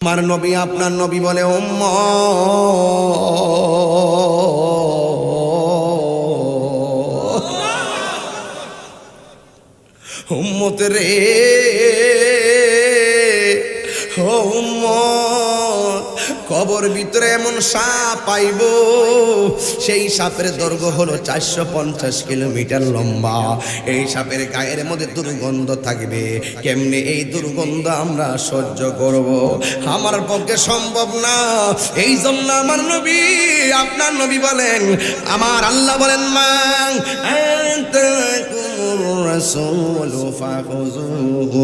আমার নবী আপনার নবী বলে উম্মত রে ও উম্মত, কবর ভিতরে এমন সাপ পাইব, সেই সাপের দৈর্ঘ্য হলো 450 কিলোমিটার লম্বা। এই সাপের গায়ের মধ্যে দুর্গন্ধ থাকবে। কেমনে এই দুর্গন্ধ আমরা সহ্য করব? আমার পক্ষে সম্ভব না। এই জন্য আমার নবী আপনার নবী বলেন, আমার আল্লাহ বলেন, মান الرسول فخذوه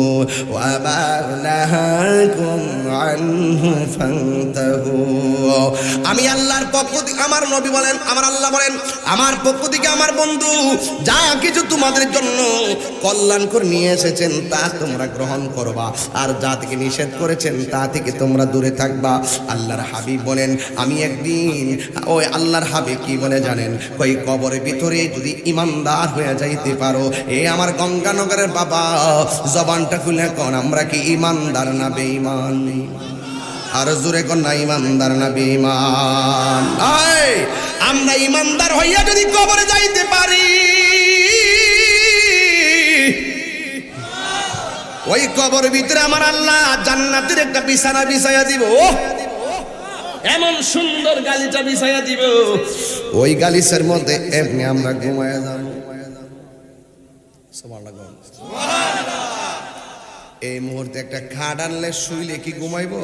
وما نهاكم عنه فانتهوا। আমি আল্লাহর পক্ষ থেকে, আমার নবী বলেন, আমার আল্লাহ বলেন, আমার পক্ষ থেকে আমার বন্ধু যা কিছু তোমাদের জন্য কল্যাণ করে নিয়ে এসেছেন তা তোমরা গ্রহণ করবা, আর যা থেকে নিষেধ করেছেন তা থেকে তোমরা দূরে থাকবা। আল্লাহর হাবিব বলেন, আমি একদিন ওই আল্লাহর হাবিব কি বলে জানেন? ওই কবরের ভিতরে যদি ইমানদার হয়ে যাইতে পারো, এ আমার গঙ্গানগরের বাবা, জবানটা খুলে কোন আমরা কি ইমানদার না বেঈমান? আর জোরে কোন না ইমানদার না বেঈমান? আমরা ইমানদার হইয়া যদি কবরে যাইতে পারি, ওই কবরের ভিতরে আমার আল্লাহ জান্নাতের একটা বিছানা বিছাইয়া দিব, এমন সুন্দর গালিচা বিছাইয়া দিব, ওই গালিচার মধ্যে এমনি আমরা ঘুমাইয়া যাব। এই মুহূর্তে একটা খাট আনলে শুইলে কি ঘুমাইবো?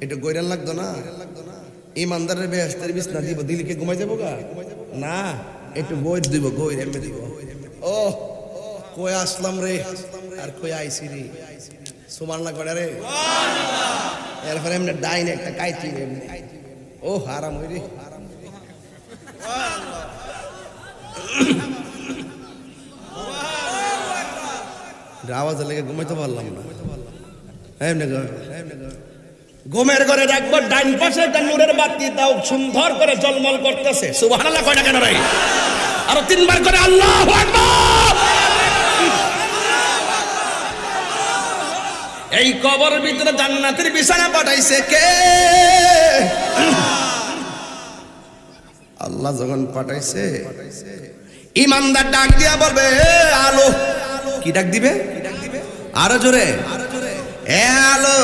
এটা গৈরান লাগতো না? ইমানদারের বেহেশতের বিছানা দিব, দিলে কি ঘুমাই যাবো গা? না, একটু গৈর দিব, গৈর এমনি দিব। ও কই আসলাম রে, আর কই আইছি রে, সুবহানাল্লাহ কইরা রে। এরপরে এমনি ডাইনে একটা কাইতি রে, ও হারাম হই রে। আওয়াজ লেগে ঘুমাইতে পারলাম না। ঘুমের ঘরে রাখবো, ডাইন পাশে একটা নূরের বাতি দাও, সুন্দর করে ঝলমল করতেছে। সুবহানাল্লাহ কয়টা কেন রে? আরো তিনবার করে আল্লাহু আকবার। এই কবরের ভিতরে জান্নাতের বিছানা পাঠাইছে কে? আল্লাহ যখন পাঠাইছে, ইমানদার ডাক দিয়া বলবে, আলো। কি ডাক দিবে? আরো জোরে, এ আলো।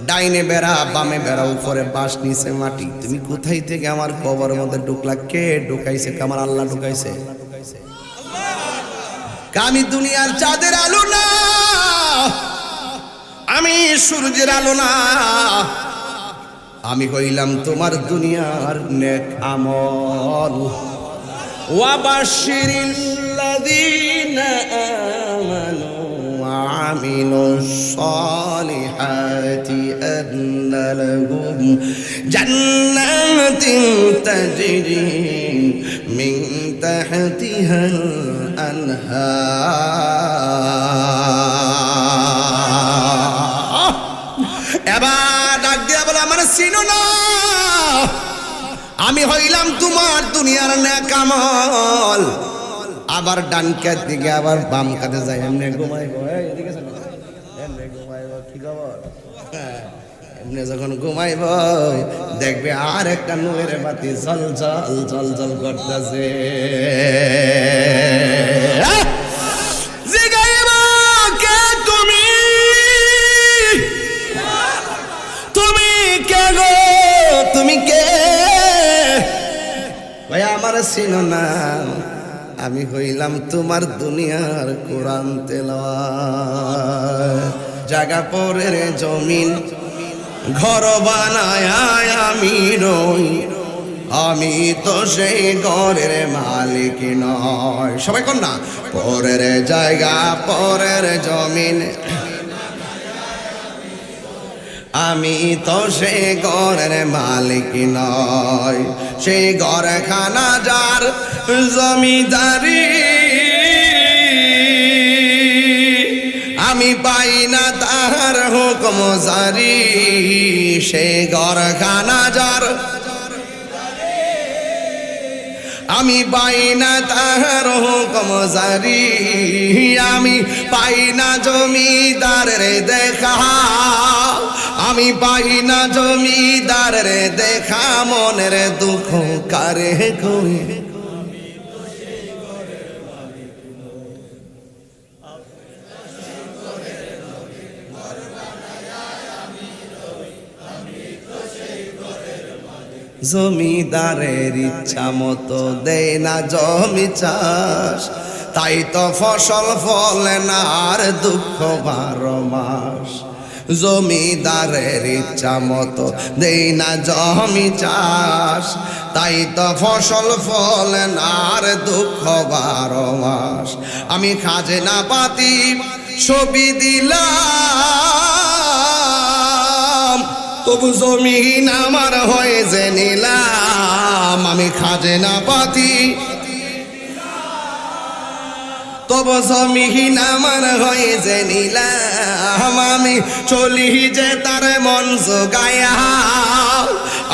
ডাইনে বেড়া, বামে বেড়া, উপরে বাঁশ, নিচে মাটি। তুমি কোথায় থেকে আমার কবরের মধ্যে ঢুকলা? কে ঢুকাইছে? আমার আল্লাহ ঢুকাইছে। আমি দুনিয়ার চাঁদের আলো না, আমি সূর্যের আলো না, আমি হইলাম তোমার দুনিয়ার নেক আমল। ওয়াবাশশিরিল্লাযীনা আমানু ওয়া আমিলুস সালিহাতি আন্না লাহুম জান্নাতিন তাজরি মিন তাহতিহাল আনহার। এবার ডাক দিয়া বলে, আমার চিনো না? আমি হইলাম তোমার দুনিয়ার নেক আমল। আবার ডান কাত দিকে, আবার বাম কাতে যাই, এমনি ঘুমাইবো। এদিকে এমনি ঘুমাইবো। কি খবর? এমনি যখন ঘুমাইব দেখবে আর একটা নূরের বাতি জল জল জল জল করতেছে। তুমি কে? ভাই আমার চিনো না? আমি হইলাম তোমার দুনিয়ার কোরআন তেলাওয়াত। জায়গা পরের জমিন ঘর বানায় আমি রই, আমি তো সেই ঘরের মালিক নয়। সবাই কোন না? পরের জায়গা, পরের জমিন, আমি তো সে ঘরের মালিক নয়। সেই ঘরখানা যার জমিদারি, আমি পাই না তাহার হুকুম জারি। সেই ঘরখানা যার, আমি পাই না তাহার হুকুম জারি। আমি পাই না জমিদারের দেখা, আমি পাই না জমিদারের দেখা মনের দুঃখ কারে কই জমিদারের ইচ্ছা মতো দেয় না জমি চাষ তাই তো ফসল ফলে না আর দুঃখ 12 মাস জমিদারের ইচ্ছা মতো দেয় না জমি চাষ তাই তো ফসল ফলে না আর দুঃখ 12 মাস আমি খাজনা পাতি ছবি দিলাম তবু জমিন আমার হয়ে যে নিলাম আমি খাজনা পাতি তবু জমিন আমার হয়ে যে নিলাম আমি চলি যে তার মন জোগায়া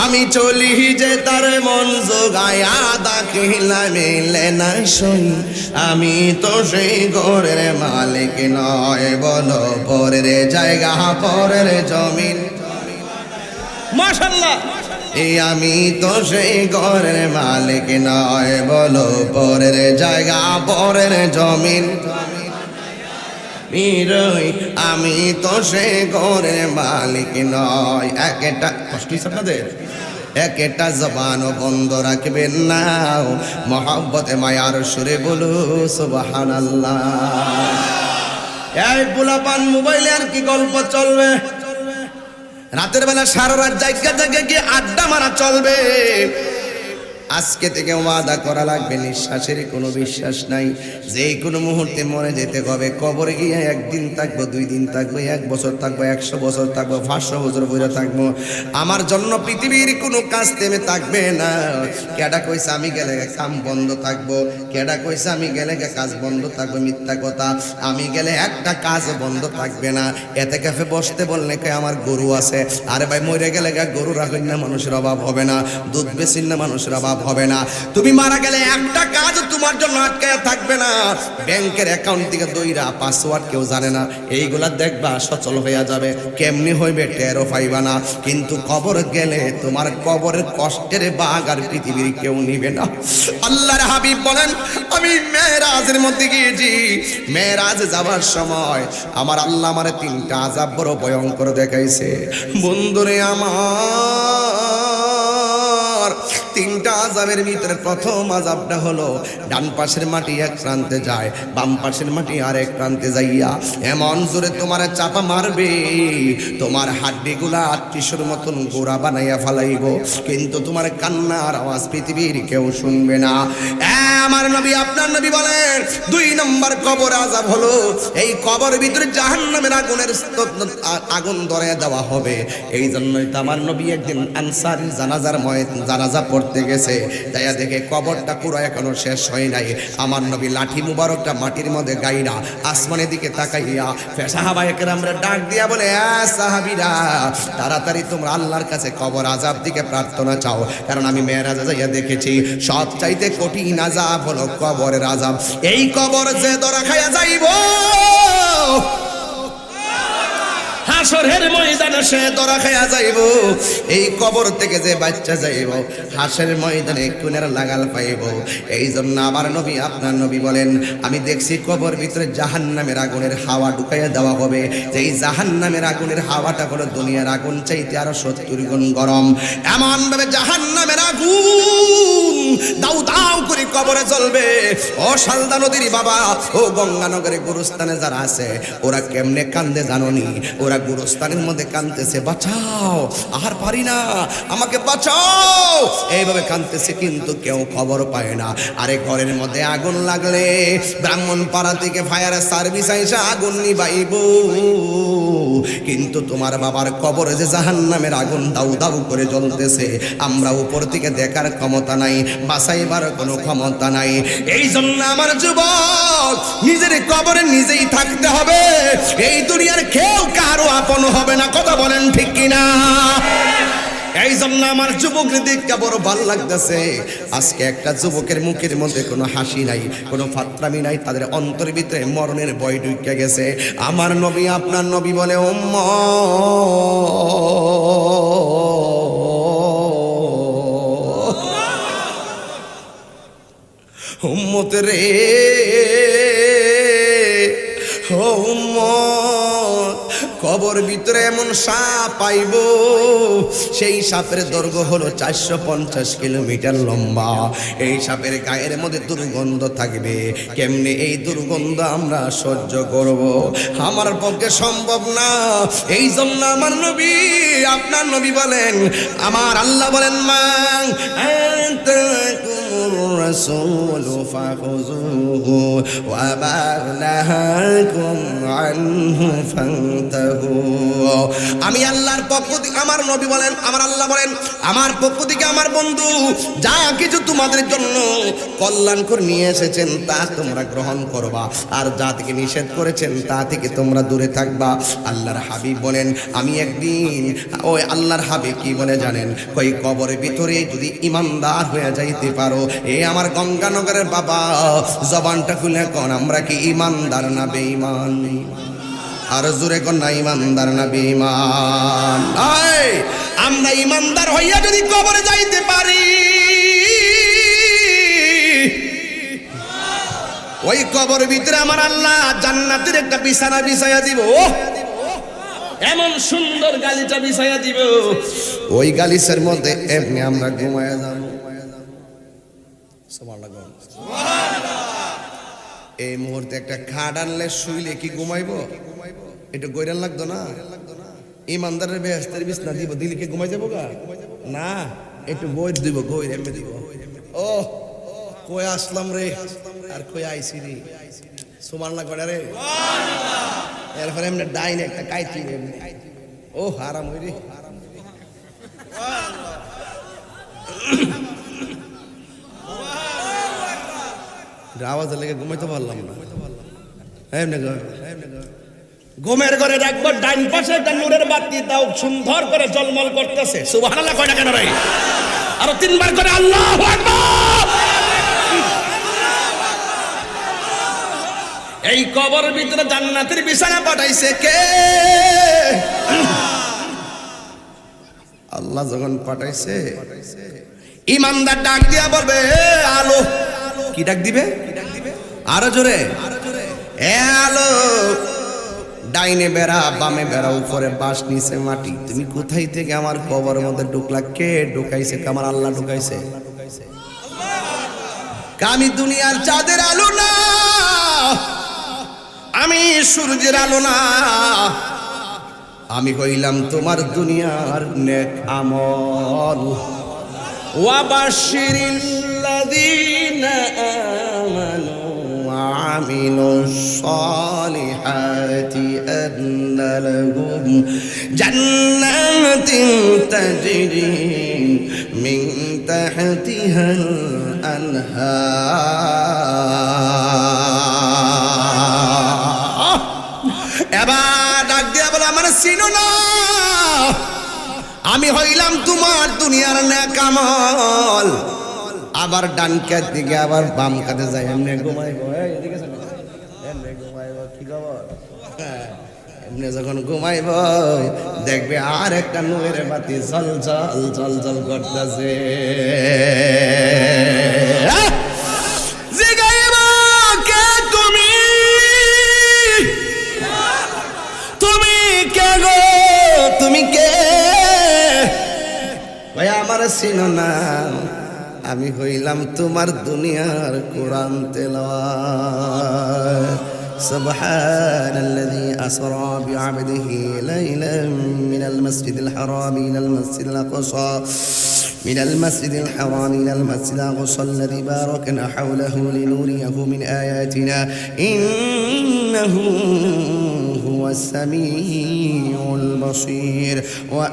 আমি চলি যে তার মন জোগায়া দাখিলা মিলে না সই আমি তো সেই ঘরের মালিক নয় বলো পরের জায়গা পরের জমিন মাশাআল্লাহ এই আমি তো সেই ঘরের মালিক নয় বলো পরের জায়গা পরের জমিন আমি তো সেই ঘরের মালিক নয় একটা কষ্ট আপনাদের একটা জবান বন্ধ রাখবেন না মহব্বতে মায়ার সুরে বলো সুবহানাল্লাহ এই পোলাপান মোবাইলে আর কি গল্প চলবে রাতের বেলা সারা রাত জায়গা গিয়ে আড্ডা মারা চলবে আজকে থেকে ওয়াদা করা লাগবে নিঃশ্বাসের কোনো বিশ্বাস নাই যে কোনো মুহূর্তে মরে যেতে হবে কবরে গিয়ে একদিন থাকবো 2 দিন থাকবো 1 বছর থাকবো 100 বছর থাকবো 500 বছর বইরা থাকবো আমার জন্য পৃথিবীর কোনো কাজ থেমে থাকবে না কেডা কইছে আমি গেলে কাম বন্ধ থাকবো কেডা কইছে আমি গেলে কাজ বন্ধ থাকবে মিথ্যা কথা আমি গেলে একটা কাজ বন্ধ থাকবে না এতে কাফে বসতে বললে কে আমার গরু আছে আরে ভাই মরে গেলে গরু রাখেন না মানুষের অভাব হবে না দুধ বেচিন না মানুষের অভাব হবে না তুমি মারা গেলে একটা কাজ তোমার জন্য আটকায়া থাকবে না ব্যাংকের অ্যাকাউন্ট থেকে দইরা পাসওয়ার্ড কেউ জানে না এইগুলা দেখবা সচল হয়ে যাবে কেমনি হইবে টেরও পাইবা না কিন্তু কবর গেলে তোমার কবরের কষ্টের ভাগ আর পৃথিবীর কেউ নিবে না আল্লাহর হাবিব বলেন আমি মেরাজের মধ্যে গিয়েছি মেরাজ যাওয়ার সময় আমার আল্লাহ আমারে 3টা আযাব বড় ভয়ঙ্কর দেখাইছে বন্ধুরে আমার 3টা আযাবের ভিতরে প্রথম আযাবটা হলো ডান পাশের মাটি এক প্রান্তে যায় বাম পাশের মাটি আরেক প্রান্তে যাইয়া এমন জোরে তোমার চাপা মারবে তোমার হাড্ডিগুলা টিস্যুর মতন গোড়া বানাইয়া ফেলাইব কিন্তু তোমার কান্নার আওয়াজ পৃথিবীর কেউ শুনবে না আমার নবী আপনার নবী বলেন 2 নম্বর কবর আযাব হলো এই কবর ভিতরে জাহান্নামের আগুন ধরে দেওয়া হবে এই জন্যই তো আমার নবী একদিন আনসারীর জানাজা পড়তে গেছে তাইয়া দেখে কবরটা পুরো এখনো শেষ হয় নাই আমার নবী লাঠি মুবারকটা মাটির মধ্যে গাইরা আসমানের দিকে তাকাইয়া সাহাবায়ে কেরামরা ডাক দিয়া বলে সাহাবীরা তাড়াতাড়ি তোমরা আল্লাহর কাছে কবর আযাব দিকে প্রার্থনা চাও কারণ আমি মেরাজে যাইয়া দেখেছি সবচাইতে কঠিন আযাব হলো কবরের আযাব এই কবর যে ধরা খাইয়া যাইবো হাসরের ময়দানে সে ধরা খাইয়া যাইব এই কবর থেকে যে বাচ্চা যাইব হাসরের ময়দানে কোনের লাগাল পাইব এই জন্য আমার নবী আপনার নবী বলেন আমি দেখছি কবর ভিতরে জাহান্নামের আগুনের হাওয়া ঢুকাইয়া দেওয়া হবে যে এই জাহান্নামের আগুনের হাওয়াটা হলো দুনিয়ার আগুন চাইতে আরো 70 গুণ গরম এমন ভাবে জাহান্নামের আগুন দাউ দাউ করে কবরে জ্বলবে ও শালদা নদীর বাবা ও গঙ্গানগরে গুরুস্থানে যারা আছে ওরা কেমনে কান্দে জানোনি ওরা গুরুস্থানের মধ্যে কাঁদতেছে বাঁচাও আর পারি না আমাকে বাঁচাও এইভাবে কাঁদতেছে কিন্তু কেউ খবর পায় না আরে ঘরের মধ্যে আগুন লাগলে ব্রাহ্মণপাড়া থেকে ফায়ার সার্ভিস আইসা আগুন নিবাইব কিন্তু তোমার বাবার কবরে যে জাহান্নামের আগুন দাউ দাউ করে জ্বলতেছে আমরা উপর থেকে দেখার ক্ষমতা নাই বাঁচাইবার কোনো ক্ষমতা নাই এই জন্য আমার যুবক নিজের কবরে নিজেই থাকতে হবে এই দুনিয়ার কেউ কারো আপন হবে না কথা বলেন ঠিক কিনা এই জন্য আমার যুবকদের দিকটা বড় ভালো লাগতেছে। আজকে একটা যুবকের মুখের মধ্যে কোনো হাসি নাই, কোনো ফাত্রামি নাই, তাদের অন্তরের ভিতরে মরণের ভয় ঢুকে গেছে। আমার নবী আপনার নবী বলে উম্মত রে, ও উম্মত, কবর ভিতরে এমন সাপ পাইব, সেই সাপের দৈর্ঘ্য হলো 450 কিলোমিটার লম্বা। এই সাপের গায়ের মধ্যে দুর্গন্ধ থাকবে। কেমনে এই দুর্গন্ধ আমরা সহ্য করব? আমার পক্ষে সম্ভব না। এই জন্য আমার নবী আপনার নবী বলেন, আমার আল্লাহ বলেন, মান الرسول فخذوه وما نهاكم عنه فانتهوا। আমি আল্লাহর পক্ষ থেকে, আমার নবী বলেন, আমার আল্লাহ বলেন, আমার পক্ষ থেকে আমার বন্ধু যা কিছু তোমাদের জন্য কল্যাণকর নিয়ে এসেছেন তা তোমরা গ্রহণ করবা, আর যা থেকে নিষেধ করেছেন তা থেকে তোমরা দূরে থাকবা। আল্লাহর হাবিব বলেন, আমি একদিন, ওই আল্লাহর হাবিব কি বলে জানেন? ওই কবরের ভিতরে যদি ইমানদার হয়ে যাইতে পারো, এ আমার গঙ্গানগরের বাবা, জবানটা খুলে কোন আমরা কি ইমানদার না বেঈমান? আর জোরে কোন না ইমানদার না বেঈমান? আমরা ইমানদার হইয়া যদি কবরে যাইতে পারি, ওই কবরের ভিতরে আমার আল্লাহ জান্নাতের একটা বিছানা বিছাইয়া দিব, এমন সুন্দর গালিচা বিছাইয়া দিব, ওই গালিচার মধ্যে এমনি আমরা ঘুমাইয়া যাব। এই মুহূর্তে একটা খাট আনলে শুইলে কি ঘুমাইবো? একটু গৈরান লাগতো না? ইমানদারের বেহেশতের বিছনা দিব, দিলে কি ঘুমাই যাবো গা? না, একটু গৈর দিব, গৈর এমনি দিব। ও কই আসলাম রে, আর কই আইসি রে, সুবহানাল্লাহ কইরা রে। এরপরে এমনি ডাইনে একটা কাইতি রে, ও হারাম হই রে। আওয়াজ লেগে ঘুমাইতে পারলাম না। ঘুমের ঘরে রাখবো, ডাইন পাশে একটা নূরের বাতি দাও, সুন্দর করে ঝলমল করতেছে। সুবহানাল্লাহ কয়টা কেন রে? আরো 3 বার করে আল্লাহু আকবার। এই কবরের ভিতরে জান্নাতের বিছানা পাঠাইছে কে? আল্লাহ যখন পাঠাইছে, ইমানদার ডাক দিয়া বলবে, আলো। কি ডাক দিবে? আরো জোরে, এ আলো। ডাইনে বেড়া, বামে বেড়া, উপরে বাঁশ, নিচে মাটি। তুমি কোথায় থেকে আমার কবরের মধ্যে ঢুকলা? কে ঢুকাইছে? আমার আল্লাহ ঢুকাইছে। আমি দুনিয়ার চাঁদের আলো না, আমি সূর্যের আলো না, আমি হইলাম তোমার দুনিয়ার নেক আমল। ওয়াবাশশিরিল্লাযীনা আমানু ওয়া আমিলুস সালিহাতি আন্না লাহুম জান্নাতিন তাজরি মিন তাহতিহাল আনহার। এবার ডাক দিয়া বলে, আমার চিনো না? আমি হইলাম তোমার দুনিয়ার নেক আমল। আবার ডান কাত দিকে, আবার বাম কাতে যাই, এমনি ঘুমাইবো। এদিকে এমনি ঘুমাইবো। কি খবর? এমনি যখন ঘুমাইব দেখবে আর একটা নূরের বাতি জল জল জল জল করতেছে। কে তুমি? তুমি কে গো? তুমি কে? ভাই আমার চিনো না? আমি হইলাম তোমার দুনিয়ার কোরআন তেলাওয়াত। সুবহানাল্লাযী আসরা বিআবদিহি লাইলাম মিনাল মাসজিদিল হারাম ইলাল মাসজিদিল আকসা মিনাল মাসজিদিল হারাম ইলাল মাসজিদিল আকসা আল্লাযী বারাকনা হাওলাহু লিনুরিয়াহু মিন আয়াতিনা ইন্নাহু হুয়াস সামিউল বাসীর। ওয়া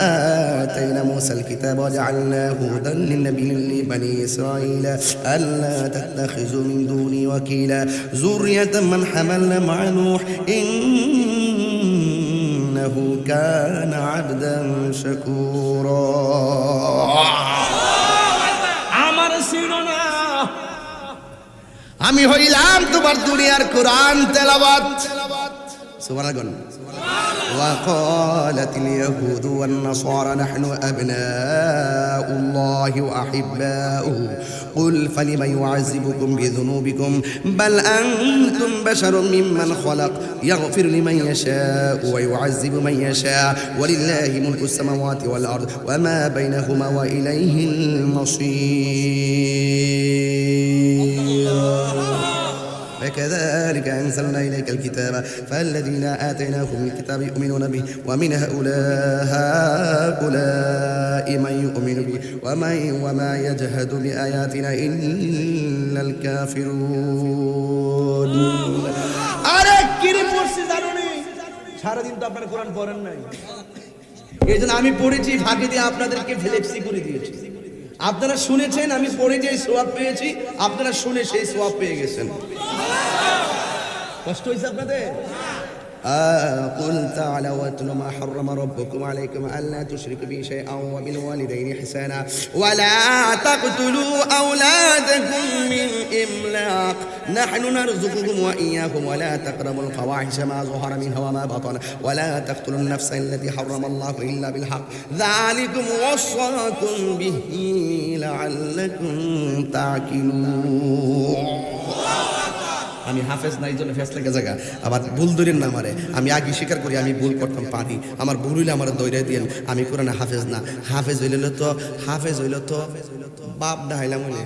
আতাইনা মূসাল কিতাবা ওয়া জাআলনাহু হুদান লিন-নাবিয়্যি বানি ইসরাঈলা আল্লা তাত্তাখিযু মিন দুনি ওয়াকিলা যুররিয়াতাম মান হামালনা মা নূহ ইন্নাহু কানা আবদান শাকুরা। আমার চিনো না, আমি হইলাম তোমার দুনিয়ার কোরআন তেলাওয়াত। সুবহানাল্লাহ। وقالت اليهود والنصارى نحن أبناء الله وأحباؤه قل فلم يعذبكم بذنوبكم بل أنتم بشر ممن خلق يغفر لمن يشاء ويعذب من يشاء ولله ملك السماوات والأرض وما بينهما وإليه المصير. وكذلك أنزلنا إليك الكتاب فالذين آتيناهم الكتاب يؤمنون به ومن هؤلاء من يؤمن به وما يجهد بآياتنا إلا الكافرون. আরে কি রে পড়ছি জানো নি? সারা দিন তো আপনারা কোরআন পড়েন নাই, এইজন্য আমি পড়েছি ফাঁকি দিয়ে আপনাদেরকে ফ্লেক্সি করে দিয়েছি। আপনারা শুনেছেন, আমি পড়ে যে সওয়াব পেয়েছি, আপনারা শুনে সেই সওয়াব পেয়ে গেছেন। কষ্ট হইছে আপনাদের? قل تعالوا واتلوا ما حرم ربكم عليكم ألا تشركوا به شيئا وبالوالدين إحسانا ولا تقتلوا أولادكم من إملاق نحن نرزقكم وإياكم ولا تقربوا الفواحش ما ظهر منها وما بطن ولا تقتلوا النفس التي حرم الله إلا بالحق ذلكم وصاكم به لعلكم تعقلون. আমি হাফেজ নাই জন্য ফেসলাকে জায়গা আবার ভুল ধরেন না আমারে, আমি আগে স্বীকার করি আমি ভুল করতাম পারি, আমার ভুল হইলে আমার দৈরাই দিয়েন। আমি কোরআনে হাফেজ না, হাফেজ হইল তো বাপ ডাইলাম হইলে।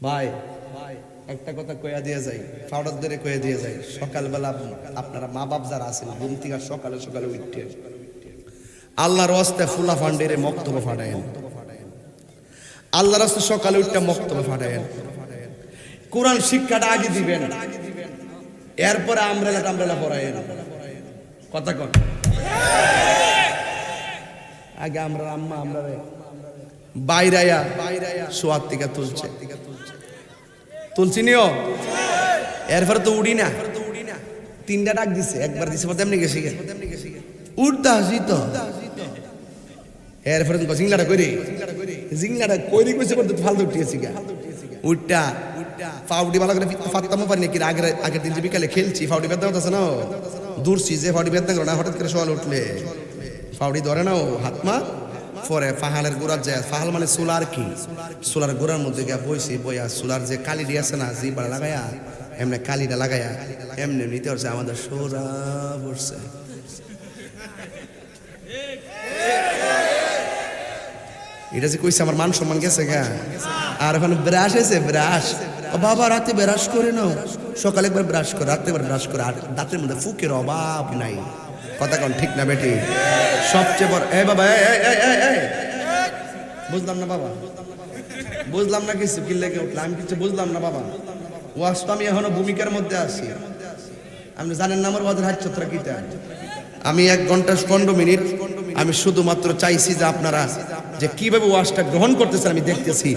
ভাই একটা কথা কয়া দিয়ে যাই, পাউডার ধরে কয়া দিয়ে যাই, সকালবেলা আপনারা মা বাপ যারা আছেন ঘুম থেকে সকালে সকালে উঠে আল্লাহর রাস্তায় ফুলা ফান্ডেরে মক্তব্য ফাটায়েন, আল্লাহর রাস্তায় সকালে উঠে মক্তব্য ফাটায়েন, কোরআন শিক্ষাটা আগে দিবেন, এরপরে আমরেলা পড়ায়েন। কথা কন আগে আমরা আম্মা আমরা বাইরায়া সোয়ার থেকে তুলছি নিও, এরপরে তো উড়ি না, তিনটা ডাক দিছে, একবার দিছে তেমনি গেছি উঠতে আসি তো, এরপরে জিংলাটা কইরি কইছে বলতে ফালতু উঠিয়েছি গা উঠটা ফাউডি ভালো করে ফাত্তামও পারি নাকি আগের দিন যে বিকালে খেলছি ফাউডি বেদনা হতেছে না, দূরছি যে ফাউডি বেদনা করে না, হঠাৎ করে সকাল উঠলে ফাউডি ধরে না ও হাত মা পরে ফাহালের গোড়ার যায়, ফাহাল মানে সোলার কি, সোলার গোড়ার মধ্যে গিয়া বইছি, বইয়া সোলার যে কালিটি আছে না জিবা লাগায়া এমনি কালিটা লাগায়া এমনি নিতে হচ্ছে আমাদের সোরা পড়ছে। এটা যে কইছে আমার মান সম্মান গেছে গা। আর এখন ব্রাশ এসে ব্রাশ, ও বাবা রাতে ব্রাশ করে নাও, সকালে একবার ব্রাশ করে রাতে একবার ব্রাশ করে, আর দাঁতের মধ্যে ফুকের অভাব নাই। কথা কন ঠিক না বেটি? সবচেয়ে বড় এ বাবা বুঝলাম না বাবা, বুঝলাম না কিছু কি লেগে উঠলাম, আমি কিছু বুঝলাম না বাবা। ওয়াজ তো আমি এখনো ভূমিকার মধ্যে আছি, আপনি জানেন না আমার ওয়াজের হাত ছত্রা কিটা। আমি 1 ঘন্টা 15 মিনিট আমি শুধুমাত্র চাইছি যে আপনারা যে কিভাবে ওয়াজটা গ্রহণ করতেছেন আমি দেখতেছি।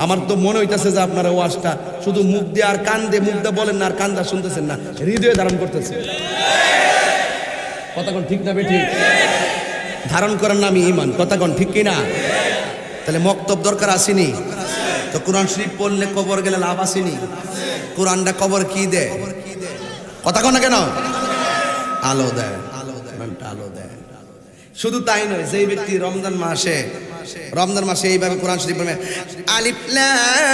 আমার তো মনে হইতেছে যে আপনারা ওয়াজটা শুধু মুখ দিয়ে আর কান দিয়ে, মুখ দিয়ে বলেন না আর কান দিয়ে শুনতেছেন না, হৃদয়ে ধারণ করতেছেন। কথা কোন ঠিক না বেঠিক? ধারণ করার নামই ঈমান। কথা কোন ঠিক কি না? তাহলে মক্তব দরকার আসেনি তো? কোরআন শরীফ পড়লে কবর গেলে লাভ আসেনি? কোরআনটা কবর কি দেয়? কথা কোন না কেন? আলো দেয়, আলো দেয়। শুধু তাই নয়, যেই ব্যক্তি রমজান মাসে এইভাবে কোরআন শরীফ পড়বে, আলিফ লাম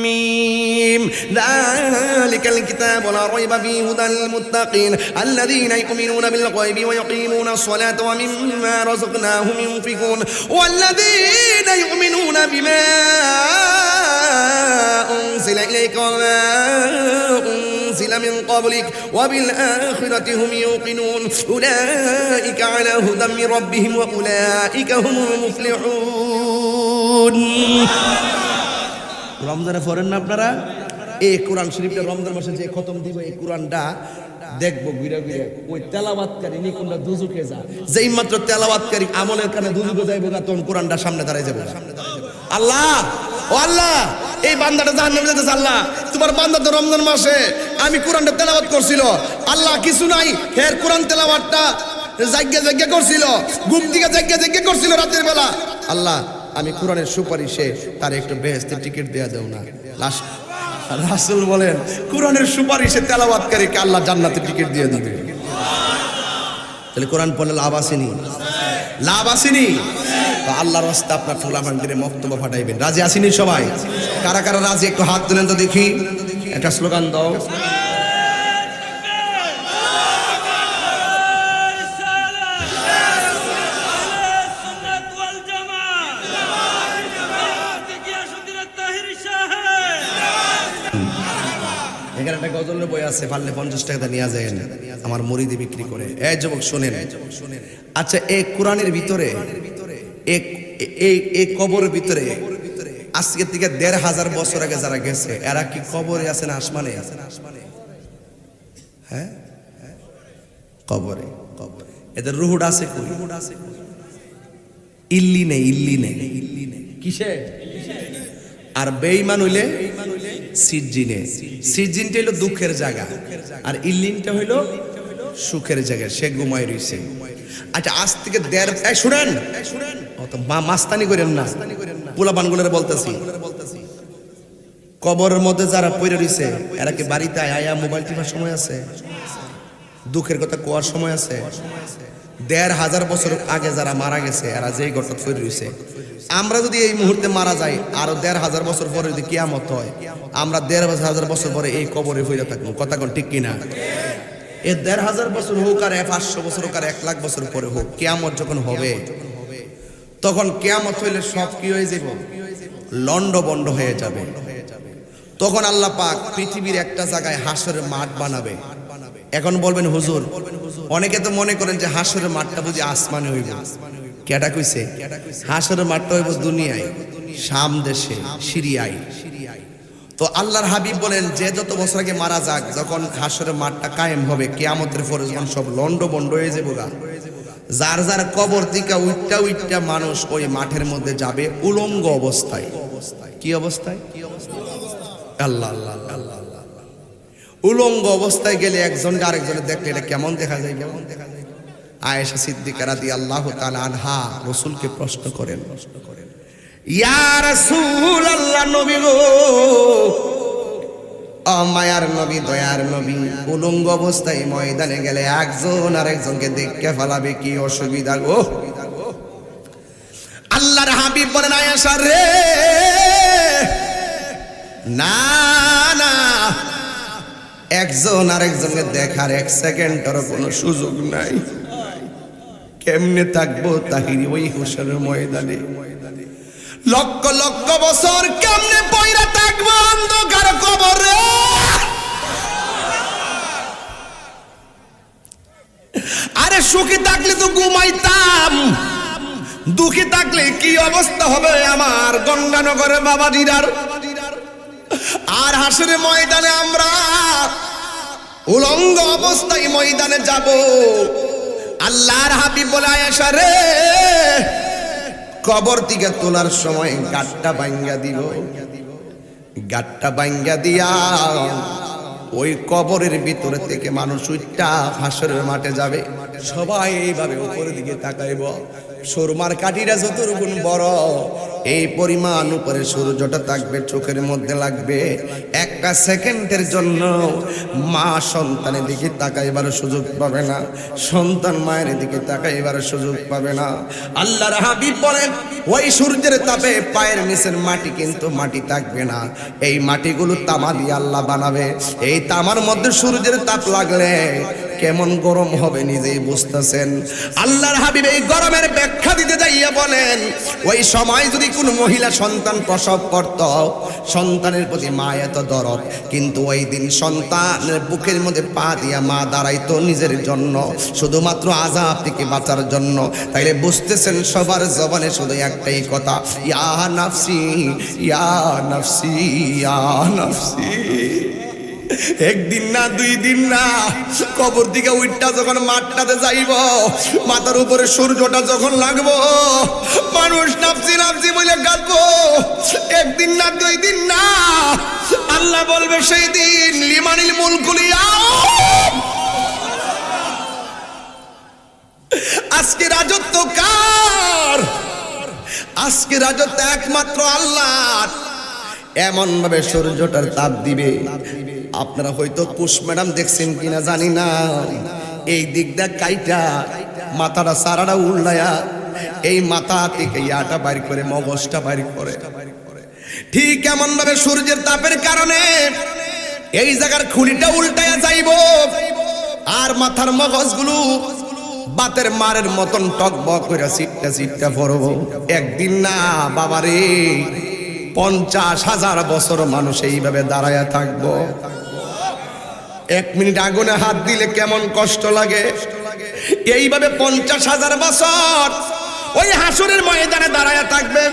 মিম যালিকাল কিতাবু লা রাইবা ফীহি হুদাল লিল মুত্তাকিন আল্লাযীনা ইউমিনুনা বিল গায়বি ওয়া ইয়াকিমুনাস সালাতা ওয়া মিম্মা রাযাকনাহুম ইউনফিকুন ওয়াল্লাযীনা ইউমিনুনা বিমা উনজিলা ইলাইকা ওয়া মা উনজিলা মিন ক্বাবলিক ওয়া বিল আখিরাতি হুম ইউকিনুন উলাইকা আলা হুদাম মির রাব্বিহিম ওয়া উলাইকা হুমুল মুফলিহুন। রমজানে পড়েন না আপনারা? এই কোরআন শরীফটা রমজান মাসে যে খতম দিব, এই কোরআনটা দেখবো ঘুরে ঘুরে ওই তেলাওয়াতকারী নিকুনরা দুজুকে যা, যেই মাত্র তেলাওয়াতকারী আমলের কানে দুজুকে যাইবো গা, তখন কোরআনটা সামনে দাঁড়ায় যাবো। আল্লাহ, ও আল্লাহ, এই বান্দাটা জাহান্নামে যেতেছে। আল্লাহ, তোমার বান্দা তো রমজান মাসে আমি কোরআনটা তেলাওয়াত করছিল, আল্লাহ কিছু নাই, হের কোরআন তেলাওয়াতটা জায়গা করছিল, ঘুম থেকে জায়গা করছিল রাতের বেলা। আল্লাহ, আমি কোরআনের সুপারিশে তার একটু বেহেশতের টিকিট দেয়া দাও না। রাসূল বলেন, কোরআনের সুপারিশে তেলাওয়াতকারীকে আল্লাহ জান্নাতের টিকিট দিয়ে দিবে। তাহলে কোরআন পড়লে লাভ আসেনি? লাভ আসেনি? তো আল্লাহর রাস্তায় আপনার ফুলাফান্ডিরে বক্তব্য ফাটাইবেন। রাজি আসেনি সবাই? কারা কারা রাজি একটু হাত তুলেন তো দেখি, একটা স্লোগান দাও। এখানে একটা গজলের বই আছে, পারলে 50 টাকা নিয়ে যান, আমার মুরিদি বিক্রি করে। এই যুবক শোনেন, আচ্ছা এই কোরআনের ভিতরে এই কবরের ভিতরে আজকে থেকে 1500 বছর আগে যারা গেছে, এরা কি কবরে আছে না আসমানে? হ্যাঁ, কবরে। এদের রুহুটা আছে কই? ইল্লিনে। কিসে? আর বেঈমান হইলে সিজ্জিনে। সিজ্জিনটা হইলো দুঃখের জায়গা, আর ইল্লিনটা হইলো সুখের জায়গা। সে ঘুমায় রইছে। আচ্ছা আজ থেকে শুনেন, অত মাস্তানি করেন না, পোলাপানগুলোর বলতেছি, কবরের মধ্যে যারা পড়ে রইছে এরা কি বাড়িতে আয়া মোবাইল টিপার সময় আছে? দুঃখের কথা কোয়ার সময় আছে? 1500 বছর আগে যারা মারা গেছে এরা যেই ঘটনা পড়ে রইছে, আমরা যদি এই মুহূর্তে মারা যাই, আরো 1500 বছর পরে যদি কিয়ামত হয়, আমরা 1500 বছর পরে এই কবরে পড়ে থাকবো। কথা কোন ঠিক কিনা? এই 1500 বছর হোক আর 500 বছর হোক আর 1 লাখ বছর পরে হোক, কিয়ামত যখন হবে, তখন কিয়ামত হইলে সব কি হয়ে যাবে? লন্ড বন্ড হয়ে যাবে। তখন আল্লাহ পাক পৃথিবীর একটা জায়গায় হাসরের মাঠ বানাবে। এখন বলবেন হুজুর, অনেকে তো মনে করেন যে হাসরের মাঠটা বুঝি আসমানে হইব। কেডা কইছে? হাসরের মাঠটা হইব দুনিয়ায়, শাম দেশে, সিরিয়ায়। তো আল্লাহর হাবিব বলেন, যে যত বছর আগে মারা যাক, যখন হাসরের মাঠটা কায়েম হবে, কিয়ামতের পরে যখন সব লন্ড বন্ড হয়ে যাবে গা, যার যার কবর থেকে উইট্টা মানুষ ওই মাঠের মধ্যে যাবে উলঙ্গ অবস্থায়। কি অবস্থায়? আল্লাহ আল্লাহ আল্লাহ। উলঙ্গ অবস্থায় গেলে একজনকে আরেকজনের দেখলে এটা কেমন দেখা যায়? আয়েশা সিদ্দিকা রাদিয়াল্লাহু তাআলা আনহা রাসূলকে প্রশ্ন করেন, ইয়া রাসূলুল্লাহ, নবী গো, ও মায়ার নবী, দয়ার নবী, উলঙ্গ অবস্থায় ময়দানে গেলে একজন আরেকজনকে দেখতে ফেলাবে, কি অসুবিধা গো? আল্লাহর হাবিব বলেন, আয়েশা রে, না না, একজন আরেকজনকে দেখার 1 সেকেন্ডেরও কোনো সুযোগ নাই। কেমনে থাকবো তাহিরি ওই হাসরের ময়দানে? লক্ষ লক্ষ বছর কেমনে পয়রা থাকবো অন্ধকার কবরে? আরে সুখী থাকলে তো ঘুমাইতাম, দুঃখী থাকলে কি অবস্থা হবে আমার গঙ্গানগরের বাবাজিরার? আর হাসরের ময়দানে আমরা উলঙ্গ অবস্থায় ময়দানে যাব। আল্লাহর হাবিব বলে, আয়েশা রে, কবর থেকে তোলার সময় গাঁটটা ভাঙ্গা দিব, গাঁটটা ভাঙ্গা দিয়া ওই কবরের ভিতরে থেকে মানুষ উঠটা হাসরের মাঠে যাবে। সবাই এইভাবে উপরের দিকে তাকাইব। সুরমার কাঠিটা যতটুকু বড়, এই পরিমাণ উপরে সূর্যটা থাকবে, চোখের মধ্যে লাগবে। 1 সেকেন্ডের জন্য মা সন্তানের দিকে তাকাইবার সুযোগ পাবে না, সন্তান মায়ের দিকে তাকাইবার সুযোগ পাবে না। আল্লাহর হাবিব বলেন, ওই সূর্যের তাপে পায়ের নিচের মাটি কিন্তু মাটি থাকবে না। এই মাটিগুলো তামা দিয়ে আল্লাহ বানাবে। এই তামার মধ্যে সূর্যের তাপ লাগলে কেমন গরম হবে নিজেই বুঝতেছেন। আল্লাহর হাবিব এই গরমের ব্যাখ্যা দিতে যাইয়া বলেন, ওই সময় যদি কোন মহিলা সন্তান প্রসব করত, সন্তানের প্রতি মা এত দরদ, কিন্তু ওই দিন সন্তানের বুকের মধ্যে পা দিয়া মা দাঁড়াইতো নিজের জন্য, শুধুমাত্র আযাব থেকে বাঁচার জন্য। তাইলে বুঝতেছেন সবার জবানে শুধু একটাই কথা, ইয়া নাফসি ইয়া নাফসি ইয়া নাফসি। একদিন না, 2 দিন না, কবর দিকে উইটটা যখন মাঠটাতে যাইব, মাথার উপরে সূর্যটা যখন লাগবো, মানুষ নাফসি নাফসি বলে কাঁদবো। একদিন না, 2 দিন না, আল্লাহ বলবে সেই দিন লিমানিল মুলকুল ইয়াউম, আজকে রাজত্ব কার? আজকে রাজত্ব একমাত্র আল্লাহর। এমন ভাবে সূর্যটার তাপ দিবে, আপনারা হয়তো পুষ ম্যাডাম দেখছেন কিনা জানি না, এই দিক দিয়ে কাইটা মাথাটা সারাটা উল্লায়া এই মাথা থেকে ইয়াটা বাইর করে, মগজটা বাইর করে। ঠিক এমন ভাবে সূর্যের তাপের কারণে এই জায়গার খুলিটা উল্টায়া যাইব, আর মাথার মগজগুলো বাতের মারের মতন টকবক করে সিটটা সিটটা পড়ব। একদিন না বাবারে, 50,000 বছর মানুষ এইভাবে দাঁড়ায়া থাকবো। 1 মিনিট আগুনে হাত দিলে কেমন কষ্ট লাগে, এইভাবে 50,000 বছর ওই হাসরের ময়দানে দাঁড়ায়া থাকবে।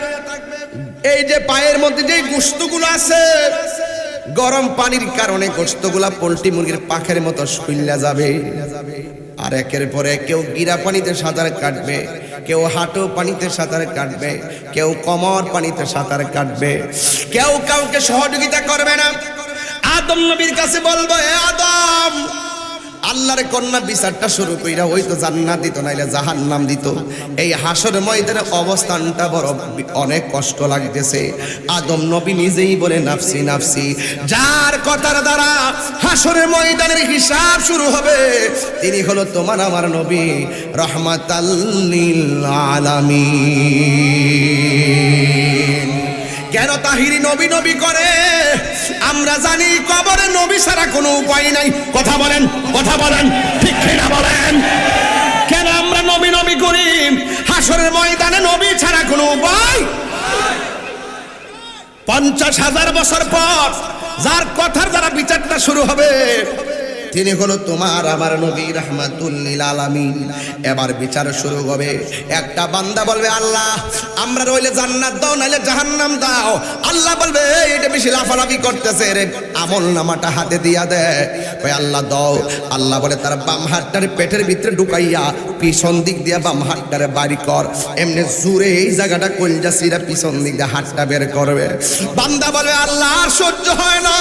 এই যে পায়ের মধ্যে যে গোশতগুলো আছে, গরম পানির কারণে গোশতগুলা পোল্ট্রি মুরগির পাখের মতো শুইলা যাবে। আর একের পরে কেউ গিরা পানিতে সাঁতার কাটবে, কেউ হাঁটু পানিতে সাঁতার কাটবে, কেউ কোমর পানিতে সাঁতার কাটবে, কেউ কাউকে সহযোগিতা করবে না। আদম নবীর কাছে বলবো, হে আদম, আল্লাহর কন্যা বিচারটা শুরু কইরা হয়তো জান্নাত দিত, নাইলে জাহান্নাম দিত। এই হাসর ময়দানের অবস্থানটা বড় অনেক কষ্ট লাগতেছে। আদম নবী নিজেই বলে নাফসি নাফসি। যার কথার দ্বারা হাসরের ময়দানের হিসাব শুরু হবে, তিনি হলো তোমার আমার নবী রাহমাতাল লিল আলামিন। কেন তাহিরি নবী নবী করে? আমরা জানি কবরে নবী ছাড়া কোনো উপায় নাই। কথা বলেন, কথা বলেন, ঠিক কিনা বলেন? কেন আমরা নবী নবী করি? হাসরের ময়দানে নবী ছাড়া কোনো উপায়। 50,000 বছর পর যার কথার দ্বারা বিচারটা শুরু হবে, তিনি হলো তোমার আমার নবী রাহমাতুল লিল আলামিন। এবার বিচার শুরু হবে। একটা বান্দা বলবে, আল্লাহ আমরা রইলে জান্নাত দাও, নাইলে জাহান্নাম দাও। আল্লাহ বলবে, এটা বেশি লাফালাফি করতেছে রে, আমল নামাটা হাতে দিয়া দে। ওই আল্লাহ দাও। আল্লাহ বলে তার বাম হাতটার পেটের ভিতরে ঢুকাইয়া পিছন দিক দিয়া বাম হাতটারে বাড়ি কর। এমনি জুড়ে এই জায়গাটা কলজা সিরা পিছন দিক দিয়ে হাতটা বের করবে। বান্দা বলবে, আল্লাহ আর সহ্য হয় না,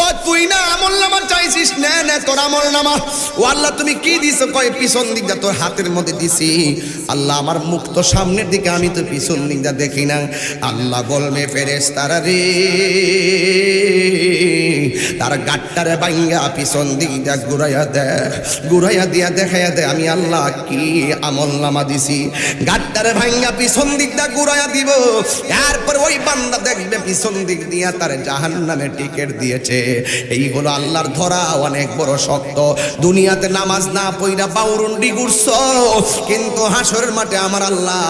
ও তুই না আমল নামা চাইছিস, নে নে তোর আমল নামা। ও আল্লাহ তুমি কি দিছো? কয় পিছন দিক দিয়ে তোর হাতের মধ্যে দিছি। আল্লাহ আমার মুখ তো সামনের দিকে, আমি তো পিছন দিক দিয়ে দেখি না। আল্লাহ বলবে, ফেরেশতারা রে, তার গাট্টারে বাইঙ্গা পিছন দিক দিয়ে ঘুরাইয়া দে, ঘুরাইয়া দিয়া দেখাইয়া দে আমি আল্লাহ কি আমল নামা দিছি। গাট্টারে ভাঙ্গা পিছন দিক দিয়ে ঘুরাইয়া দিব। এরপর ওই বান্দা দেখবে পিছন দিক দিয়া তার জাহান্নামে টিকেট দিয়েছে। এই হলো আল্লাহর ধরা, অনেক বড় শক্ত। দুনিয়াতে নামাজ না পইরা বাউরুন্ডি ঘুরছো, কিন্তু হাসরের মাঠে আমার আল্লাহ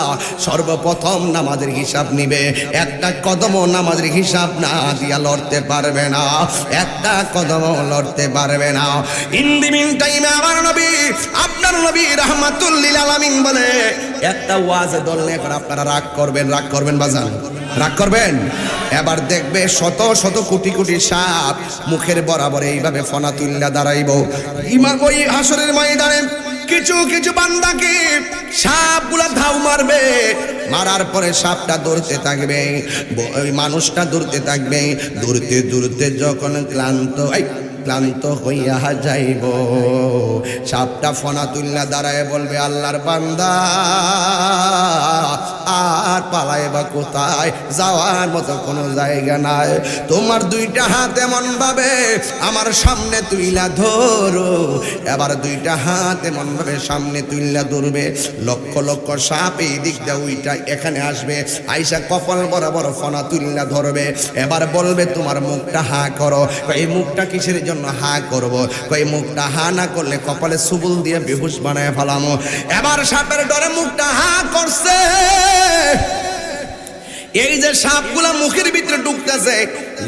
সর্বপ্রথম নামাজের হিসাব নিবে। একটা কদমও নামাজের হিসাব না দিয়া লড়তে পারবে না, একটা কদমও লড়তে পারবে না। ইন দি মিন টাইমে আমার নবী, আপনার নবী রাহমাতুল লিল আলামিন বলে, একটা ওয়াজে দলনে করে আপনারা রাগ করবেন, রাগ করবেন বাজান, রাগ করবেন। এবার দেখবে শত শত কোটি কোটি সাপ মুখের বরাবর এইভাবে ফনা তুল্লা দাঁড়াইব। ইমাম ওই হাসরের ময়দানে কিছু কিছু বান্দাকে সাপগুলা ধাও মারবে, মারার পরে সাপটা দৌড়তে থাকবে, ওই মানুষটা দৌড়তে থাকবে। দৌড়তে দৌড়তে যখন ক্লান্ত হইয়া যাইব, সাপটা ফনা তুল্লা দাঁড়ায় বলবে, আল্লাহর বান্দা আর পালাইবা কোথায়? যাওয়ার মতো কোনো জায়গা নাই। তোমার 2টা হাত এমন ভাবে আমার সামনে তুইলা ধরো। এবার 2টা হাত এমন ভাবে সামনে তুইলা ধরবে। লক্ষ লক্ষ সাপ এই দিক দিয়ে ওইটা এখানে আসবে, আইসা কপাল বরাবর ফনা তুইলা ধরবে। এবার বলবে, তোমার মুখটা হা করো। এই মুখটা কিসের জন্য হা করব? কই মুখটা হা না করলে কপালে সুবুল দিয়ে বেহুশ বানায় ফেলামো। এবার সাপের ডরে মুখটা হা করছে। এই যে সাপগুলা মুখের ভিতরে ঢুকতেছে,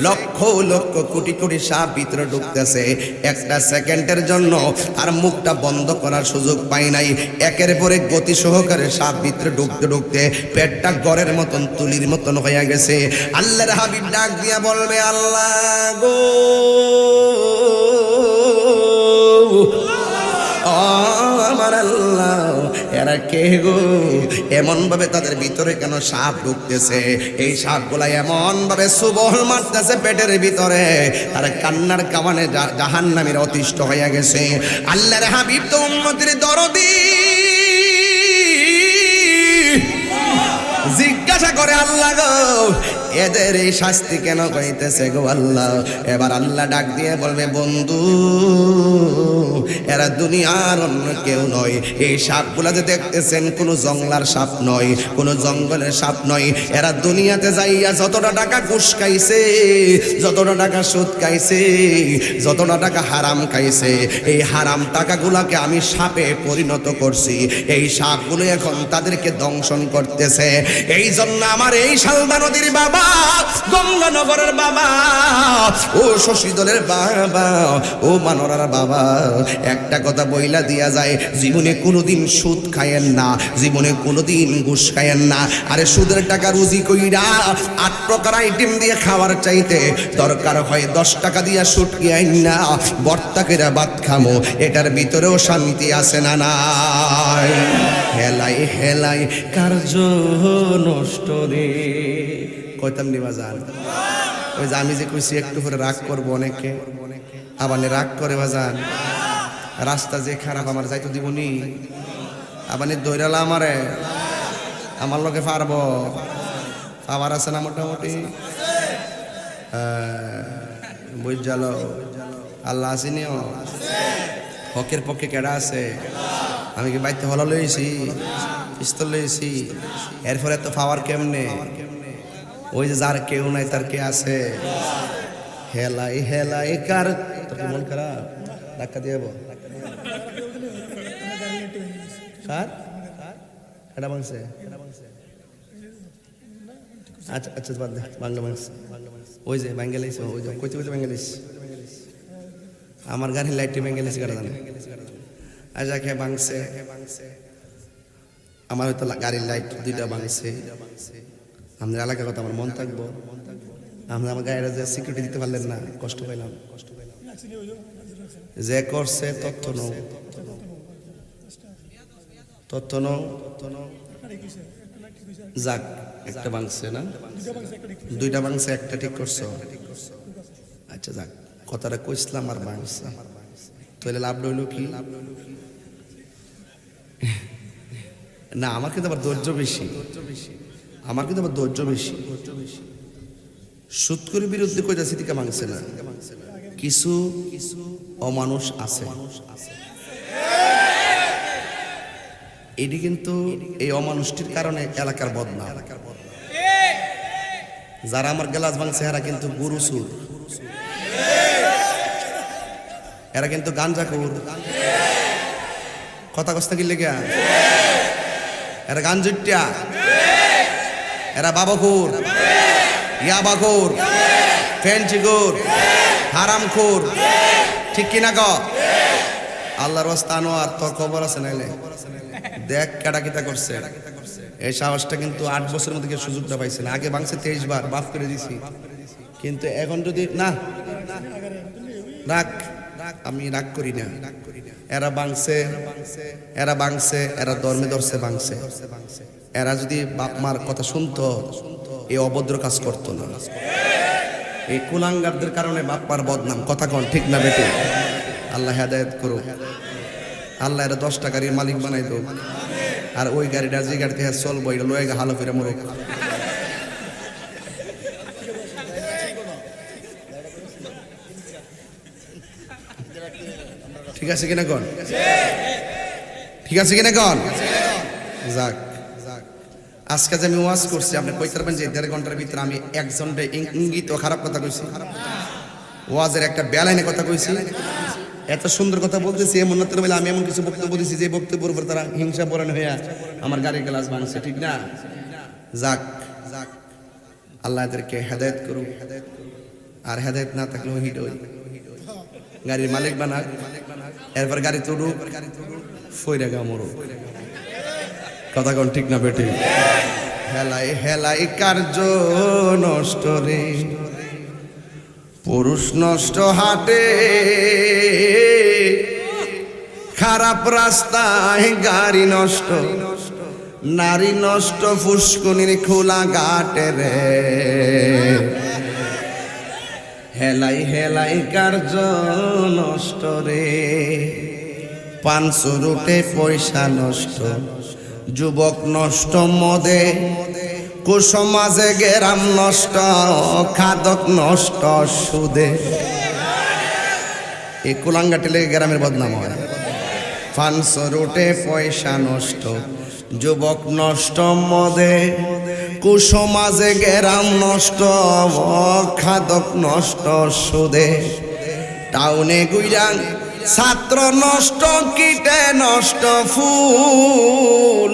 লক্ষ লক্ষ কোটি কোটি সাপ ভিতরে ঢুকতেছে, একটা সেকেন্ডের জন্য আর মুখটা বন্ধ করার সুযোগ পাই নাই। একের পরে গতি সহকারে সাপ ভিতরে ঢুকতে ঢুকতে পেটটা গড়ের মতন তুলির মতন হয়ে গেছে। আল্লাহর হাবিব ডাক দিয়া বলবে, আল্লাহ গো, আমার আল্লাহ, এরা কে গো? এমন ভাবে তাদের ভিতরে কেন সাপ ঢুকতেছে? এই সাপগুলা এমন ভাবে সুবল মারতেছে পেটের ভিতরে, আর কান্নার কামানে জাহান্নামীর অতিষ্ঠ হয়ে গেছে। আল্লাহর হাবিব তো উম্মতের দরদি, জিজ্ঞাসা করে, আল্লাহ গো, এদের এই শাস্তি কেন কইতেছে গো আল্লাহ? এবার আল্লাহ ডাক দিয়ে বলবে, বন্ধু, এরা দুনিয়ার অন্য কেউ নয়। এই সাপগুলা যে দেখতেছেন কোনো জঙ্গলার সাপ নয়, কোনো জঙ্গলের সাপ নয়। এরা দুনিয়াতে যাইয়া যতটা টাকা ঘুষ খাইছে, যতটা টাকা সুদ খাইছে, যতটা টাকা হারাম খাইছে, এই হারাম টাকাগুলাকে আমি সাপে পরিণত করছি। এই সাপগুলো এখন তাদেরকে দংশন করতেছে। এই জন্য আমার এই শালদা নদীর বাবা, গঙ্গানগরের বাবা, ও শশীদলের বাবা, ও মানরার বাবা, একটা কথা বইলা দিয়া যায়, জীবনে কোনোদিন সুদ খায়েন না, জীবনে কোনোদিন ঘুষ খায়েন না। আরে সুদের টাকা রুজি কইরা 8 প্রকার আইটেম দিয়ে খাওয়ার চাইতে দরকার হয় 10 টাকা দিয়া সুদ কিয়াই না ভর্তা কইরা ভাত খামো, এটার ভিতরেও শান্তি আছে না নাই? হেলাই হেলাই কার্য নষ্ট রে, কইতাম নি বাজান? ওই যে আমি যে কইছি একটু করে রাগ করবো, অনেকে আবার রাগ করে বাজান। রাস্তা যে খারাপ আমার যাইতো দিবনি, আবার দৈরালা আমারে, আমার লোকে পারবো, আবার আছে না মোটামুটি? বুঝ জালো আল্লাহ আসিনিও, হকের পক্ষে কেডা আছে? আমি কি বাইতে হলা লইছি, পিস্তল লইছি, এরপরে তো পাওয়ার কেমনে? ওই যে যার কেউ নাই তার কে আছে? হেলাই হেলাই কার, তোর কি মন খারাপ? ধাক্কা দিয়ে এটা মাংসে, আচ্ছা আচ্ছা বাদ দে, বাংলা মাংস, ওই যে বাঙ্গালিস, ওই যে কইতে কইতে বাঙ্গালিস, আমার গাড়ির লাইটটি বাঙ্গালিস কাটা জানে। আচ্ছা খেয়ে ভাঙছে, আমার হয়তো গাড়ির লাইট 2টা ভাঙছে। আমাদের এলাকার কথা আমার মন থাকবো, আমরা আমার গাড়িটা যে সিকিউরিটি দিতে পারলেন না, কষ্ট পাইলাম। যে করছে তথ্য নও, তথ্য নও, যাক একটা ভাঙছে না, 2টা ভাঙছে, একটা ঠিক করছো। আচ্ছা যাক, কথাটা কইসলাম আর ভাঙছে, তাহলে লাভ রইল কি? না, আমার কিন্তু আবার ধৈর্য বেশি, আমার কিন্তু আবার ধৈর্য বেশি। সুৎকরের বিরুদ্ধে কইটা সিটিকা ভাঙছে না, কিছু অমানুষ আছে, এটি কিন্তু এই অমানুষটির কারণে এলাকার বদনাম। যারা আমার গ্লাস ভাঙছে এরা কিন্তু গরু চোর, এরা কিন্তু গাঞ্জা খোর, কথা কস্তা কি লেগে, এরা গাঞ্জুটিয়া, এরা বাবাখোর, ইয়াবাখোর, ফেন্সিখোর, হারামখোর, ঠিক কিনা ক? আল্লাহর রাস্তা আনোয়ার, তোর খবর আছে নাইলে দেখ কাটা কিতা করছে। এই সাহসটা কিন্তু 8 বছরের মধ্যে সুযোগটা পাইছে না। আগে ভাঙছে 23 বার, মাফ করে দিছি, কিন্তু এখন যদি না রাগ, আমি রাগ করি না। এরা ভাঙছে, এরা ভাঙছে, এরা ধর্মে ধরছে ভাঙছে। এরা যদি বাপ মার কথা শুনতো, এই অভদ্র কাজ করতো না। এই কুলাঙ্গারদের কারণে বাপ মার বদনাম, কথা কন ঠিক না বেটে? আল্লাহ হেদায়েত করুক, আল্লাহ এরা 10 টাকার মালিক বানাই দোক, আর ওই গাড়িটা যে গাড়িতে চলবো এটা লয়ে হালো ফিরে মরুক। ঠিক আছে কিনা কন? ঠিক আছে কিনা কন? যাক, আজকে যে আমি ওয়াজ করছি, আপনি কইতে পারবেন যে 1.5 ঘন্টার ভিতরে আমি একজনটা ইঙ্গিত ও খারাপ কথা কইছি? ওয়াজের একটা বেলাইনে কথা কইছি, এত সুন্দর কথা বলতেছি, এমন না বলে আমি এমন কিছু বক্তব্য দিছি যে বক্তব্যের উপর তারা হিংসা পরায়ণ হইয়া আমার গাড়ির গ্লাস ভাঙছে, ঠিক না? যাক, আল্লাহ এদেরকে হেদায়েত করুক, আর হেদায়েত না থাকলেও হিট হই, গাড়ির মালিক বানাক, এরপর গাড়ি তুলুক, ফইরা গা মরুক। কথা কোন ঠিক না বেটি? হেলাই হেলাই কার্য নষ্ট রে, পুরুষ নষ্ট হাটে, খারাপ রাস্তায় গাড়ি নষ্ট, নারী নষ্ট ফুসকুনির খোলা ঘাটে রে। হেলাই হেলাই কার্য নষ্ট রে, 500 রুটে পয়সা নষ্ট, যুবক নষ্ট মদে, কুসমাজে গেরাম নষ্ট, খাদক নষ্ট সুদে। এই কুলাঙ্গাটি লেগে গ্রামের বদনাম হয়। 500 রুটে পয়সা নষ্ট, যুবক নষ্ট মদে, কুসমাজে গেরাম নষ্ট, খাদক নষ্ট সুদে। টাউনে গুইরাং ছাত্র নষ্ট, কীটে নষ্ট ফুল,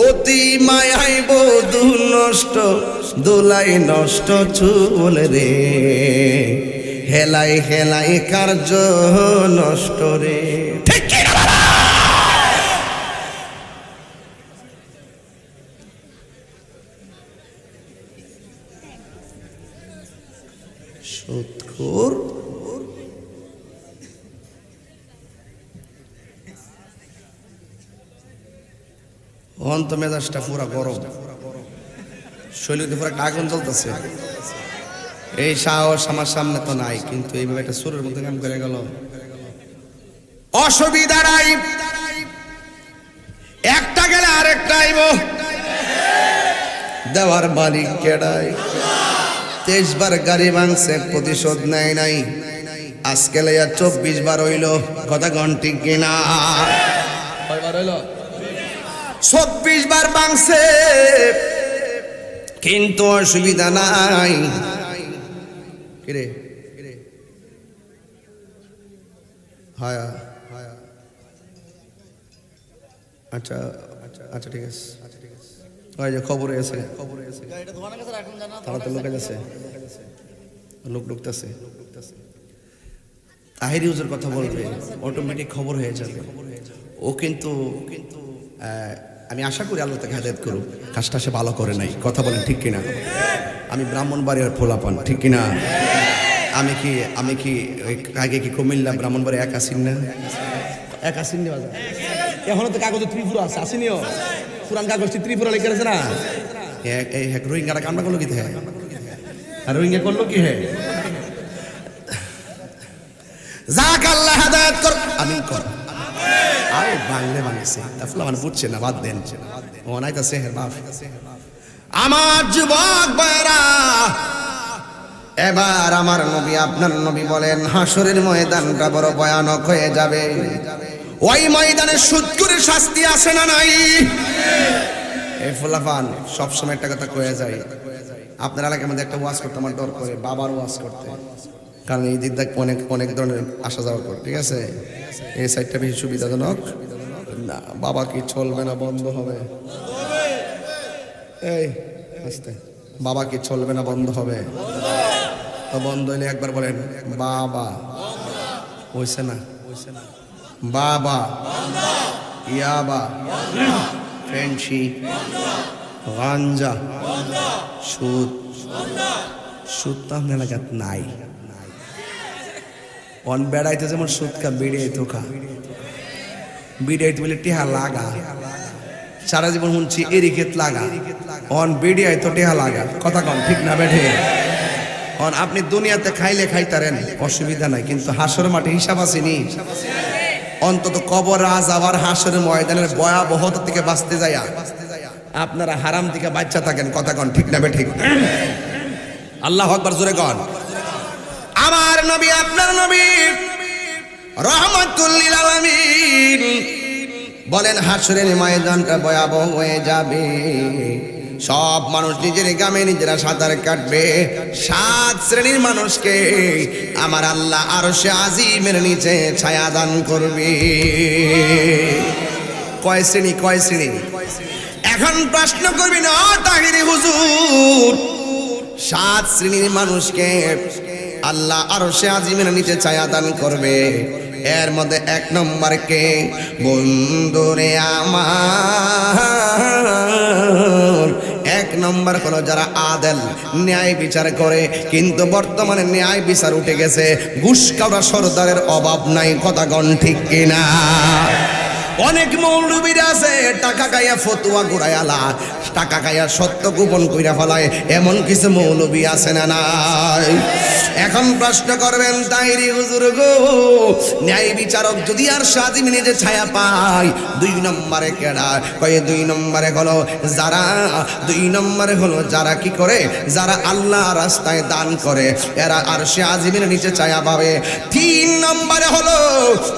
অতি মায়াই বধূ নষ্ট, দোলাই নষ্ট চুল রে। হেলাই হেলাই কার্য নষ্ট রে। ঠিক কি না? সুদখোর অন্ত মেজাজটা পুরা গরম, শরীরে পুরো একটা আগুন জ্বলতেছে। এই সাহস আমার সামনে তো নাই, কিন্তু এইভাবে একটা সুরের মধ্যে কাম করে গেল। অসুবিধা নাই, একটা গেলে আরেকটা আইব, দেওয়ার মালিক কেডাই। 23 বার গাড়ি ভাঙছে, প্রতিশোধ নেয় নাই, আজকে লাইয়া 24 বার হইল। কথা কোন ঠিক কিনা? কয়বার হইল? 24 বার ভাঙছে, কিন্তু অসুবিধা নাই। কিরে হ্যাঁ, আচ্ছা আচ্ছা ঠিক আছে, ওই যে খবরে আছে, তারা তো লোক আছে, লোক ঢুকতেছে, তাহিরি হুজুর কথা বলবে, অটোমেটিক খবর হয়ে যাবে। ও কিন্তু আমি আশা করি আল্লাহ তাকে হেদায়েত করুক, কাজটা সে ভালো করে নাই। কথা বলেন ঠিক কিনা? আমি ব্রাহ্মণবাড়িয়ার পোলাপান, ঠিক কিনা? আমি কি আগে কি কুমিল্লা ব্রাহ্মণবাড়ি এক আসিন না? এক আসিন নি বাজার, এখনো তো কাগজে ত্রিপুরা আছে, আসিনিও পুরান কাগজ ত্রিপুরা লেখা আছে না। এই রোহিঙ্গারা কামনা করলো কি? হ্যাঁ, আর রোহিঙ্গা করলো কি? হ্যাঁ, যাক আল্লাহ হেদায়েত কর, আমিন কর। আরে বাংলা বানিয়েছে তাফলা মানে বুঝছে না, বাদ দেন। ও নাইতাছে হের বাপ। আমার যুবক ভাইরা, এবার আমার নবী আপনার নবী বলেন, হাসরের ময়দানটা বড় ভয়ানক হয়ে যাবে। ওই ময়দানে সুদখোরের শাস্তি আছে না নাই? এই ফুলাফান সবসময় একটা কথা কয়ে যায়, আপনার এলাকার মধ্যে একটা ওয়াজ করতে আমার ডর করে, বাবার ওয়াজ করতে, কারণ এই দিক অনেক ধরনের আসা যাওয়া করে। ঠিক আছে, এই সাইডটা বেশি সুবিধাজনক না। বাবা কি চলবে না বন্ধ হবে? এই আস্তে, বাবা কি চলবে না বন্ধ হবে? তো বন্ধ হইলে একবার বলেন বাবা। হইছে না? বাবা, ইয়াবা, ফেন্সি, গাঞ্জা, সুদ। সুদ তো আপনার এলাকাত নাই। অন বেড়াইতে যেমন সুদ খা, বেড়াইতো খা, বেড়াইতে বলে টেহা লাগা। সারা জীবন শুনছি এরি ক্ষেত লাগা, অন বেড়িয়াই তো টেহা লাগা। কথা কম ঠিক না বেঠে? অন আপনি দুনিয়াতে খাইলে খাইতারেন, অসুবিধা নাই, কিন্তু হাসর মাঠে হিসাব আসেনি। অন্তত কবর যাওয়ার হাসরের ময়দানের ভয়াবহতা থেকে বাঁচতে যায় আপনারা হারাম থেকে বাচ্চা থাকেন। কথা কন ঠিক না বেঠিক? আল্লাহু আকবার জোরে কন। আমার নবী আপনার নবী রাহমাতুল লিল আলামিন বলেন, হাসরের ময়দানটা ভয়াবহ হয়ে যাবে। সব মানুষ নিজের গ্রামে নিজেরা সাঁতার কাটবে। 7 শ্রেণীর মানুষকে আমার আল্লাহ আরশে আজিমের নিচে ছায়া দান করবে। কয় শ্রেণী? কয় শ্রেণী? এখন প্রশ্ন করবি না তাহিরি হুজুর, 7 শ্রেণীর মানুষকে আল্লাহ আরশে আজিমের নিচে ছায়া দান করবে। এর মধ্যে 1 নম্বরকে বন্ধুরে আমার 1 নম্বর হলো যারা আদেল, ন্যায় বিচার করে। কিন্তু বর্তমানে ন্যায় বিচার উঠে গেছে, ঘুষ খাওয়া সরদারের অভাব নাই, কথা গণ ঠিক কিনা? অনেক মৌলবীরা আছে টাকা খাইয়া ফতুয়া ঘুরাইয়ালা, টাকা খাইয়া সত্য গোপন কইরা ফেলায়, এমন কিছু মৌলবী আছে না নাই? এখন প্রশ্ন করবেন তাইরি হুজুর গো, ন্যায় বিচারক যদি আর সাজিম নিজে ছায়া পায়, 2 নম্বরে কেডা? কয়ে 2 নম্বরে হলো যারা 2 নম্বরে হলো যারা কি করে, যারা আল্লাহ রাস্তায় দান করে, এরা আর সে আজিমের নিচে ছায়া পাবে। 3 নম্বরে হলো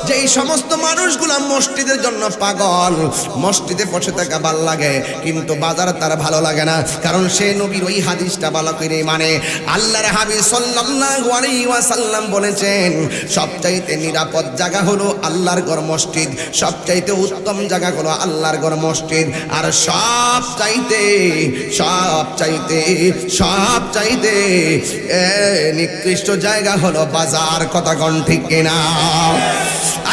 যেই সমস্ত মানুষগুলা মসজিদের জন্য পাগল, মসজিদে বসে থাকা ভালো লাগে কিন্তু বাজার তার ভালো লাগে না, কারণ সে নবীর ওই হাদিসটা ভালো করে মানে। আল্লাহর হাবিব সাল্লাল্লাহু আলাইহি ওয়াসাল্লাম বলেছেন সবচাইতে নিরাপদ জায়গা হলো আল্লাহর ঘর মসজিদ, সবচাইতে উত্তম জায়গা হলো আল্লাহর ঘর মসজিদ, আর সবচাইতে নিকৃষ্ট জায়গা হলো বাজার, কথা কোন ঠিক কিনা?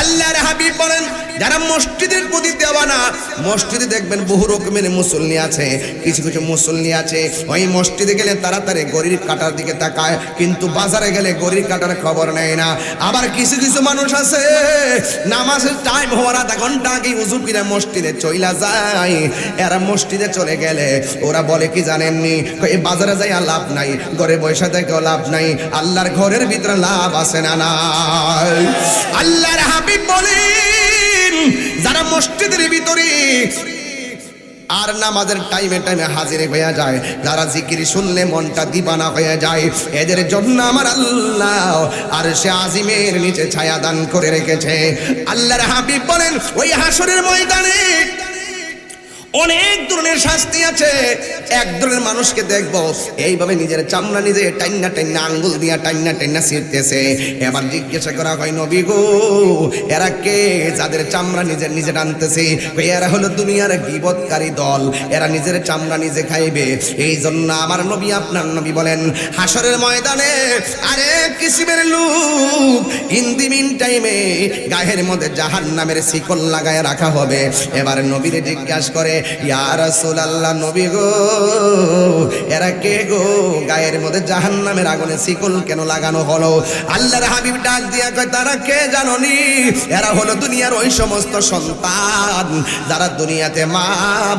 আল্লাহর হাবিব বলেন যারা মসজিদের প্রতি দেওয়ানা, মসজিদে দেখবেন বহু রকমের মুসল্লি আছে, কিছু কিছু মুসল্লি আছে ওই মসজিদে গেলে তাড়াতাড়ি গড়ির কাটার দিকে তাকায়, কিন্তু বাজারে গেলে গড়ির কাটার খবর নেয় না। আবার কিছু কিছু মানুষ আছে নামাজের টাইম হওয়ার আধা ঘন্টা আগে উযু করে মসজিদে চইলা যায়, এরা মসজিদে চলে গেলে ওরা বলে কি জানেননি, এই বাজারে যাই আর লাভ নাই, ঘরে বসে থেকেও লাভ নাই, আল্লাহর ঘরের ভিতরে লাভ আছে না নাই? আল্লাহর হাবিব বলেন যারা মসজিদের ভিতরে আর নামাজের টাইমে টাইমে হাজির হয়ে যায়, যারা জিকির শুনলে মনটা দিবানা হয়ে যায়, এদের জন্য আমার আল্লাহ আর সে আজিমের নিচে ছায়া দান করে রেখেছে। আল্লাহর হাবিব বলেন ওই হাসরের ময়দানে অনেক ধরনের শাস্তি আছে। এক ধরনের মানুষকে দেখবো এইভাবে নিজের চামড়া নিজে টাইনা টাইনা আঙ্গুল দিয়া টাইনা টাইনা ছিঁড়তেছে। এবার জিজ্ঞাসা করা হয় নবী গো এরা কে যাদের চামড়া নিজের নিজে টানতেছে? এরা হলো দুনিয়ার গীবতকারী দল, এরা নিজের চামড়া নিজে খাইবে। এই জন্য আমার নবী আপনার নবী বলেন হাসরের ময়দানে আরেক কিসিমের লোক ইন দি মিন টাইমে গায়ের মধ্যে জাহান্নামের শিকল লাগায় রাখা হবে। এবার নবীরে জিজ্ঞাসা করে ইয়া রাসূলুল্লাহ নবী গো এরা কে গো, গায়ের মধ্যে জাহান্নামের আগুনে শিকল কেন লাগানো হলো? আল্লাহর হাবিব ডাক দিয়া কয় তারা কে জানোনি? এরা হলো দুনিয়ার ওই সমস্ত সন্তান যারা দুনিয়াতে মা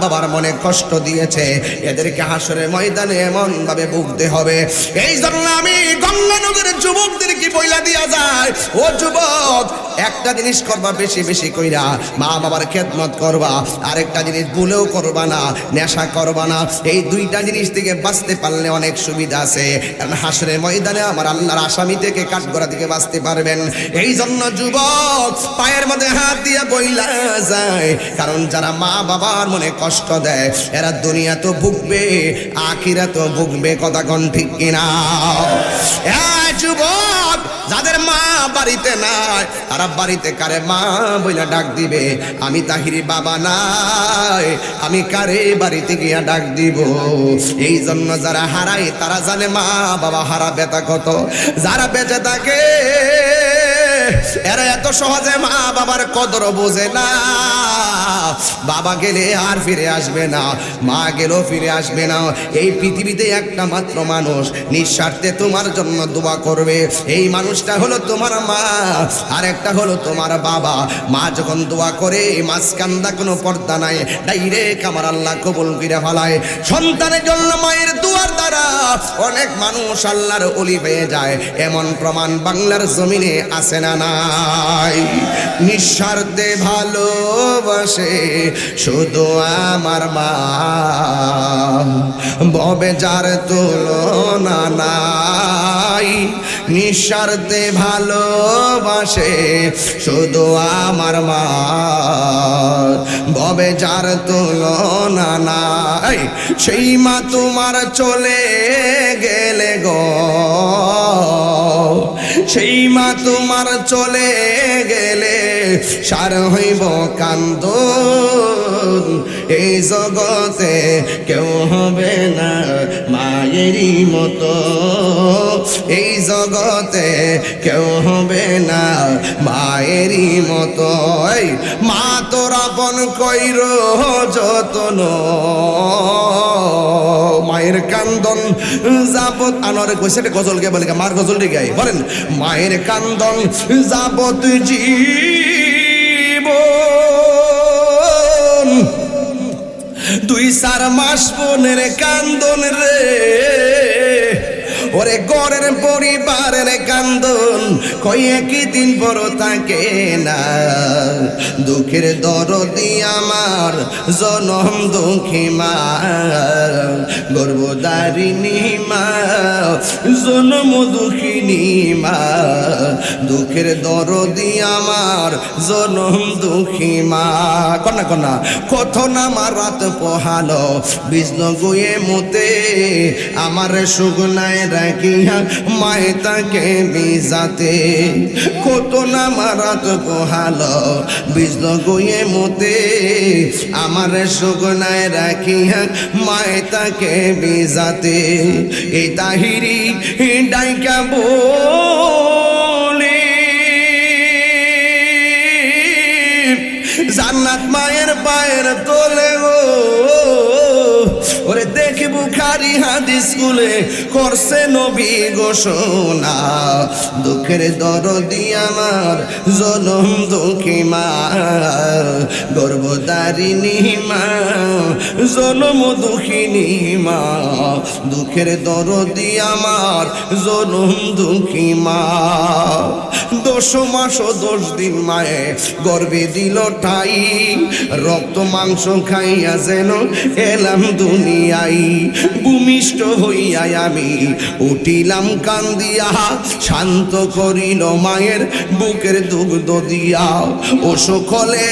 বাবার মনে কষ্ট দিয়েছে, এদেরকে হাসরের ময়দানে এমন ভাবে ভুগতে হবে। এই জন্য আমি গঙ্গানগরের যুবকদেরকে বইলা দিয়া যায়, ও যুবক একটা জিনিস করবা বেশি বেশি কইরা, মা বাবার খেদমত করবা, আরেকটা জিনিস ভুলেও করবা না, নেশা করবা না। এই দুইটা জিনিস থেকে বাঁচতে পারলে অনেক সুবিধা আছে, কারণ হাসরের ময়দানে আমার আল্লাহর আসামি থেকে কাঠগড়া থেকে বাঁচতে পারবেন। এই জন্য যুবক পায়ের মধ্যে হাত দিয়ে বইলা যায়, কারণ যারা মা বাবার মনে কষ্ট দেয় এরা দুনিয়া তো ভুগবে আখিরা তো ভুগবে, কথা কোন ঠিক কিনা? যুবক যাদের মা বাড়িতে নাই তারা বাড়িতে কারে মা বইলা ডাক দিবে? আমি তাহিরি বাবা নাই, আমি কারে বাড়িতে গিয়া ডাক দিব? এই জন্য যারা হারায় তারা জানে মা বাবা হারা ব্যথা কত। যারা বেঁচে থাকে এরা এত সহজে মা বাবার কদর বোঝে না। বাবা গেলে আর ফিরে আসবে না, মা গেলেও ফিরে আসবে না। এই পৃথিবীতে একটা মাত্র মানুষ নিঃস্বার্থে তোমার জন্য দোয়া করবে, এই মানুষটা হলো তোমার মা, আর একটা হলো তোমার বাবা। মা যখন দোয়া করে মাঝখানটা কোনো পর্দা নাই, ডাইরেক্ট আমার আল্লাহ কবুল করে ফেলায়। সন্তানের জন্য মায়ের দোয়ার দ্বারা অনেক মানুষ আল্লাহর ওলি হয়ে যায়, এমন প্রমাণ বাংলার জমিনে আছে না নাই? নিঃস্বার্থে ভালোবাসে শুধু আমার মা, ববে যার তুলনা নাই। নিঃস্বার্থে ভালোবাসে শুধু আমার মা, ববে যার তুলনা নাই। সেই মা তোমার চলে গেলে গো, সেই মা তোমার চলে গেলে সার হইব কান্দন। এই জগতে কেউ হবে না মায়ের মায়েরই মতো এই জগতে কেউ হবে না মায়েরই মতো। মা তোর আপন কইর যতন, মায়ের কান্দন যাবত আনোয়ারে কইছে গজলকে বলে মার গজলটি গাই বলেন, মায়ের কান্দন যাবত জীবন 2-4 মাস বোনের কান্দন রে, ওরে ঘরের পরিবারের কান্দন কয়ে কি দিন বড় থাকে না। দুঃখের দরদি আমার জনম দুঃখী মা, গর্ভধারিণী মা, জনম দুঃখিনী মা। দুঃখের দরদি আমার জনম দুঃখী মা। কন্যা কন্যা কত না আমার রাত পোহালো বিষ্ণ গুয়ে মতে, আমার সুগনায় রাখিয়া মায়ে তাকে বিজাতে। কত না মারাত পোহালো বিষ্ণ গুয়ে মতে, আমার সুগনায় রাখিয়া মায়ে তাকে বিজাতে। এই তাহিরি ডাইকা বলে জান্নাত মায়ের পায়ের তোলে গো, ওরে দেখি বুখারী হাদিস স্কুলে করছে নবী ঘোষণা। দুঃখের দরদি আমার জনম দুঃখী মা, গর্ভধারিণী মা, জনম দুঃখিনী মা। দুঃখের দরদি আমার জনম দুঃখী মা। 10 মাস 10 দিন মায়ে গর্ভে দিল ঠাই, রক্ত মাংস খাইয়া যেন এলাম দুনিয়াই। ভূমিষ্ঠ হইয়া আমি উঠিলাম কান্দিয়া, শান্ত করিল মায়ের বুকের দুগ্ধ দিয়া। ও সকলে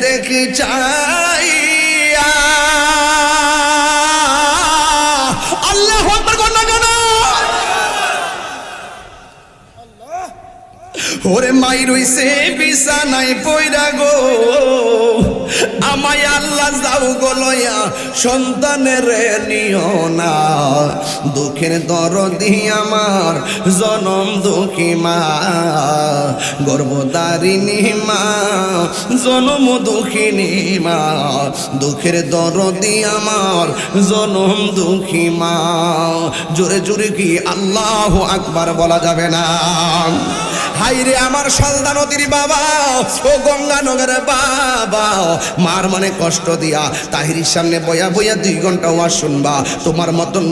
দেখি চাইয়া আল্লাহু আকবার কন্যা কেন ওরে মাই রইছে বিছানায় পয়রা গো, আমায় আল্লাহ যাও গলয়া সন্তানের নিও না। দুঃখের দরদি আমার জনম দুঃখী মা, গর্ভধারিণী মা, জনম দুঃখিনী মা। দুঃখের দরদি আমার জনম দুঃখী মা। জোরে জোরে কি আল্লাহু আকবার বলা যাবে না? হাইরে আমার সালদা নদীর বাবা, ও গঙ্গানগরের বাবা, মার মনে কষ্ট দিয়া তাহিরির সামনে বয়া বয়া 2 ঘন্টা ওয়াজ শুনবা। তোমার মতন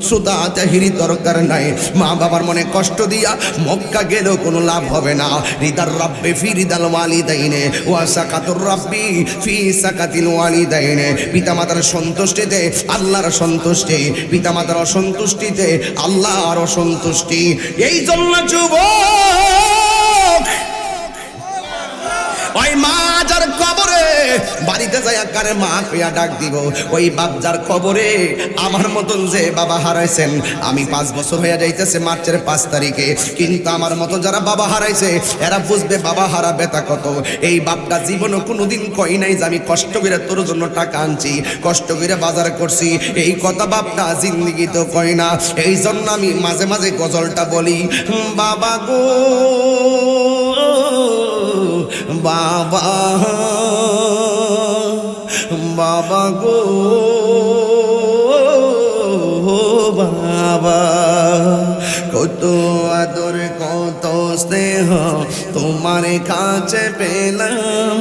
সুদা তাহিরি দরকার নাই। মা বাবার মনে কষ্ট দিয়া মক্কা গেলেও কোনো লাভ হবে না। রিদার রাব্বি ফি রিদাল ওয়ালিদাইনে ওয়া সাকাতুর রাব্বি ফি সাকাতিল ওয়ালিদাইনে। পিতামাতার সন্তুষ্টিতে আল্লাহর সন্তুষ্টি, পিতামাতার অসন্তুষ্টিতে আল্লাহর অসন্তুষ্টি। এই জন্য যুবক ওই মা যার কবরে বাড়িতে যাই কারে মা পেয়া ডাক দিব, ওই বাপ যার কবরে আমার মতন যে বাবা হারাইছেন। আমি 5 বছর হয়ে যাইতেছে মার্চের 5 তারিখে, কিন্তু আমার মতো যারা বাবা হারাইছে এরা বুঝবে বাবা হারা ব্যথা কত। এই বাপটা জীবনে কোনোদিন কই নাই যে আমি কষ্ট করে তোর জন্য টাকা আনছি, কষ্ট করে বাজার করছি। এই কথা বাপটা জিন্দেগিতেও কয় না। এই জন্য আমি মাঝে মাঝে গজলটা বলি, বাবা গো বাবা, বাবা গো বাবা। কত আদর কত স্নেহ তোমার কাছে পেলাম,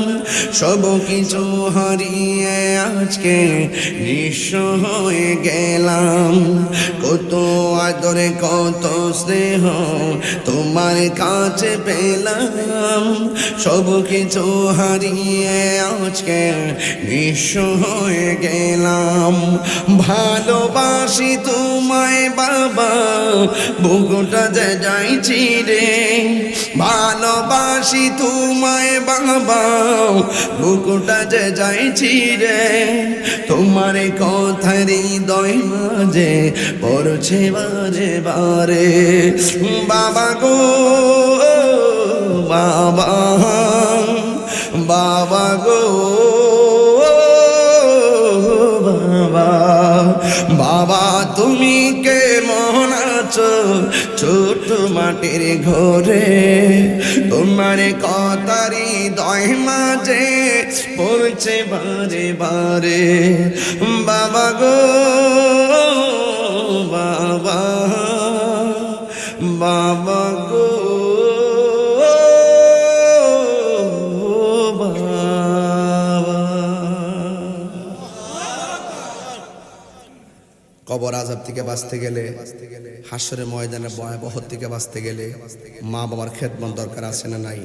সব কিছু হারিয়ে আজকে নিঃস্ব হয়ে গেলাম। কত আদর কত স্নেহ তোমার কাছে পেলাম, সব কিছু হারিয়ে আজকে নিঃস্ব হয়ে গেলাম। ভালোবাসি তোমায় বাবা, বুকটা যে যাইছি রে। ভালোবাসি তোমায় বাবা, বুকটা যে যাইছি রে। তোমার কথা হৃদয় মাঝে পড়ছে বারে বারে। বাবা গো বাবা, বাবা গো বাবা, বাবা তুমি কে কেমন আছো ছোট মাটির ঘরে, তোমার কথারি দয় মাঝে পড়ছে বারে বারে। বাবা গো বাবা, বাবা গো কবর আযাব থেকে বাঁচতে গেলে, হাসরের ময়দানে ভয়াবহ থেকে বাঁচতে গেলে মা বাবার খেদমত দরকার আছে না নাই?